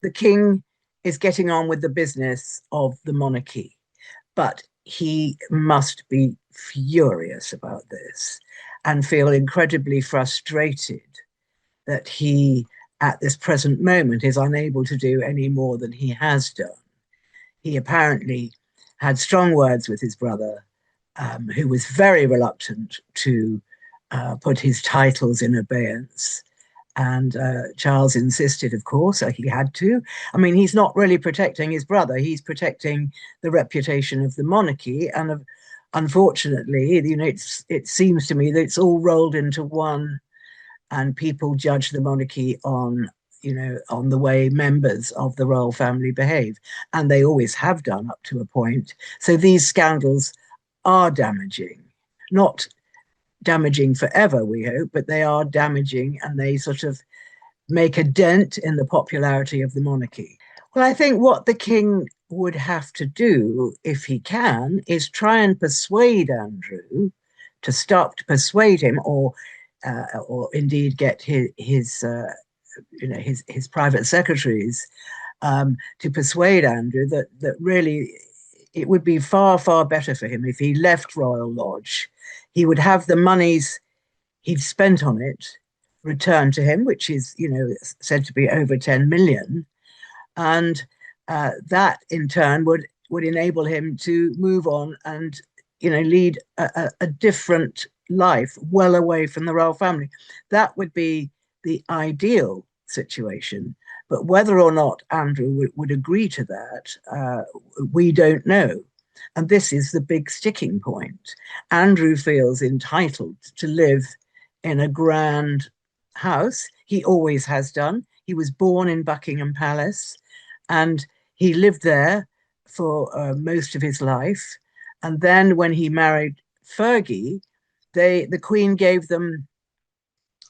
the king is getting on with the business of the monarchy, but he must be furious about this and feel incredibly frustrated that he, at this present moment, is unable to do any more than he has done. He apparently had strong words with his brother, who was very reluctant to put his titles in abeyance. And Charles insisted, of course, he had to. I mean, he's not really protecting his brother, he's protecting the reputation of the monarchy. And unfortunately, it seems to me that it's all rolled into one, and people judge the monarchy on the way members of the royal family behave. And they always have done up to a point. So these scandals are damaging, not damaging forever, we hope, but they are damaging, and they sort of make a dent in the popularity of the monarchy. Well, I think what the king would have to do, if he can, is try and persuade Andrew to stop, to persuade him, or indeed get his private secretaries to persuade Andrew that really it would be far, far better for him if he left Royal Lodge. He would have the monies he'd spent on it returned to him, which is, said to be over 10 million. And that in turn would enable him to move on and, lead a different life well away from the royal family. That would be the ideal situation. But whether or not Andrew would agree to that, we don't know. And this is the big sticking point. Andrew feels entitled to live in a grand house. He always has done. He was born in Buckingham Palace, and he lived there for most of his life. And then when he married Fergie, the Queen gave them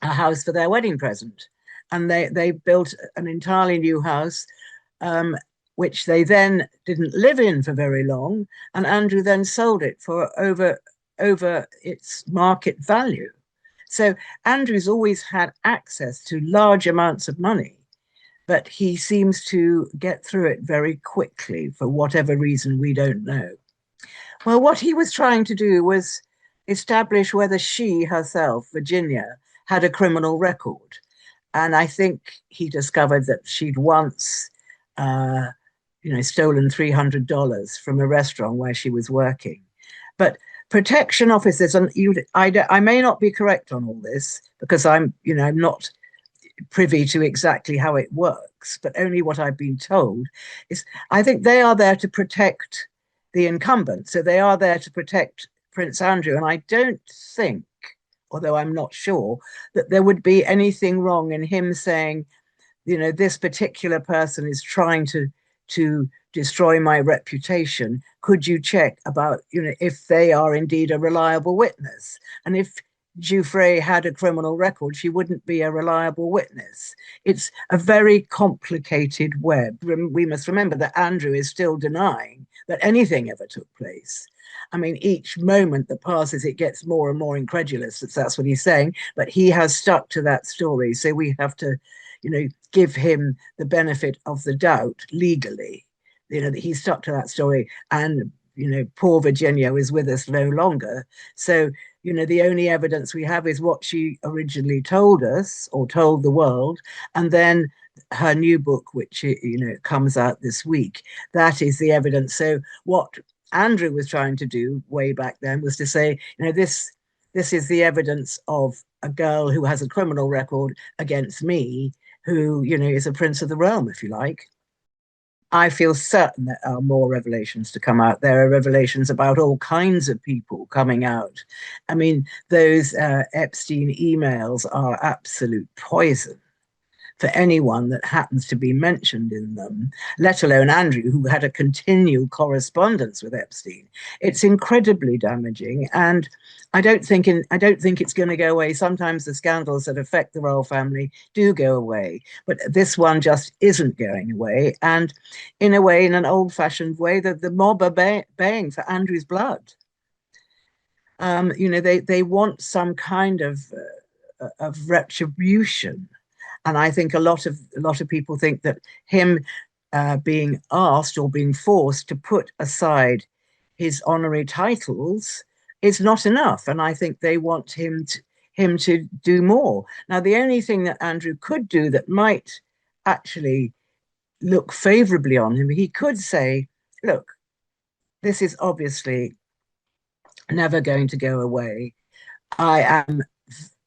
a house for their wedding present. And they built an entirely new house, which they then didn't live in for very long. And Andrew then sold it for over its market value. So Andrew's always had access to large amounts of money, but he seems to get through it very quickly for whatever reason we don't know. Well, what he was trying to do was establish whether she herself, Virginia, had a criminal record. And I think he discovered that she'd once, stolen $300 from a restaurant where she was working. But protection officers, and I may not be correct on all this because I'm not privy to exactly how it works, but only what I've been told is I think they are there to protect the incumbent. So they are there to protect Prince Andrew. And I don't think, although I'm not sure, that there would be anything wrong in him saying, this particular person is trying to destroy my reputation. Could you check about, if they are indeed a reliable witness? And if Giuffre had a criminal record, she wouldn't be a reliable witness. It's a very complicated web. We must remember that Andrew is still denying that anything ever took place. I mean, each moment that passes, it gets more and more incredulous. That's what he's saying. But he has stuck to that story. So we have to, give him the benefit of the doubt legally, that he stuck to that story. And, poor Virginia is with us no longer. So, the only evidence we have is what she originally told us or told the world. And then her new book, which, comes out this week, that is the evidence. So what Andrew was trying to do way back then was to say, this is the evidence of a girl who has a criminal record against me, who, is a prince of the realm, if you like. I feel certain there are more revelations to come out. There are revelations about all kinds of people coming out. I mean, those Epstein emails are absolute poison for anyone that happens to be mentioned in them, let alone Andrew, who had a continual correspondence with Epstein. It's incredibly damaging, and I don't think it's going to go away. Sometimes the scandals that affect the royal family do go away, but this one just isn't going away. And in a way, in an old-fashioned way, the mob are baying for Andrew's blood. They want some kind of retribution. And I think a lot of people think that him being asked or being forced to put aside his honorary titles is not enough. And I think they want him to do more. Now, the only thing that Andrew could do that might actually look favorably on him, he could say, look, this is obviously never going to go away. I am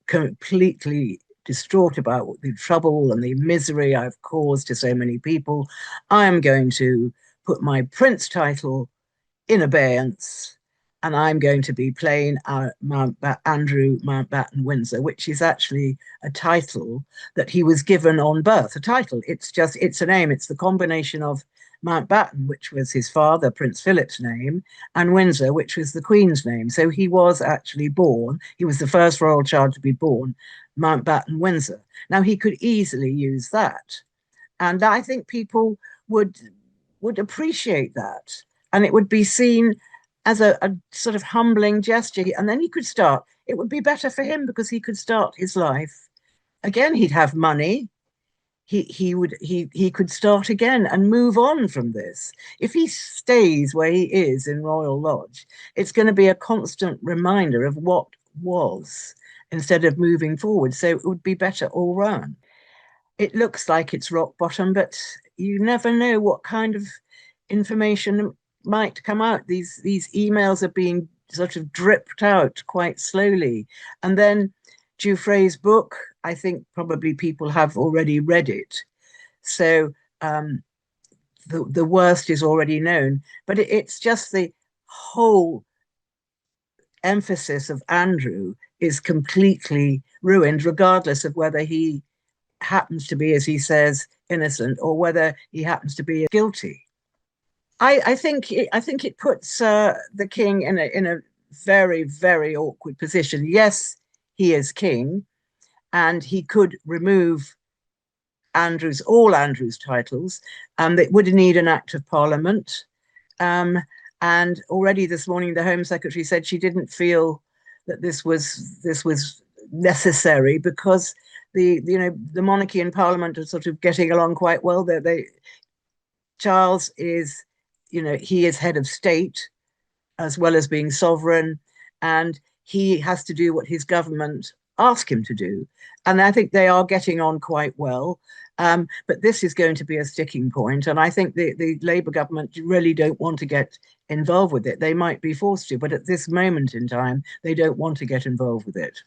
completely distraught about the trouble and the misery I've caused to so many people. I am going to put my prince title in abeyance, and I'm going to be plain Andrew Mountbatten Windsor, which is actually a title that he was given on birth. A title. It's a name. It's the combination of Mountbatten, which was his father, Prince Philip's name, and Windsor, which was the Queen's name. So he was actually born. He was the first royal child to be born, Mountbatten Windsor. Now he could easily use that, and I think people would appreciate that, and it would be seen as a sort of humbling gesture. And then he could start. It would be better for him because he could start his life again. He'd have money. He could start again and move on from this. If he stays where he is in Royal Lodge, it's going to be a constant reminder of what was instead of moving forward. So it would be better all round. It looks like it's rock bottom, but you never know what kind of information might come out. These emails are being sort of dripped out quite slowly. And then Giuffre's book, I think probably people have already read it. So the worst is already known. But it's just the whole emphasis of Andrew is completely ruined, regardless of whether he happens to be, as he says, innocent or whether he happens to be guilty. I think it puts the king in a very, very awkward position. Yes, he is king, and he could remove all Andrew's titles. That would need an act of parliament. And already this morning, the Home Secretary said she didn't feel that this was necessary because the monarchy and Parliament are sort of getting along quite well. Charles is, he is head of state as well as being sovereign, and he has to do what his government ask him to do. And I think they are getting on quite well. But this is going to be a sticking point. And I think the Labour government really don't want to get involved with it. They might be forced to, but at this moment in time, they don't want to get involved with it.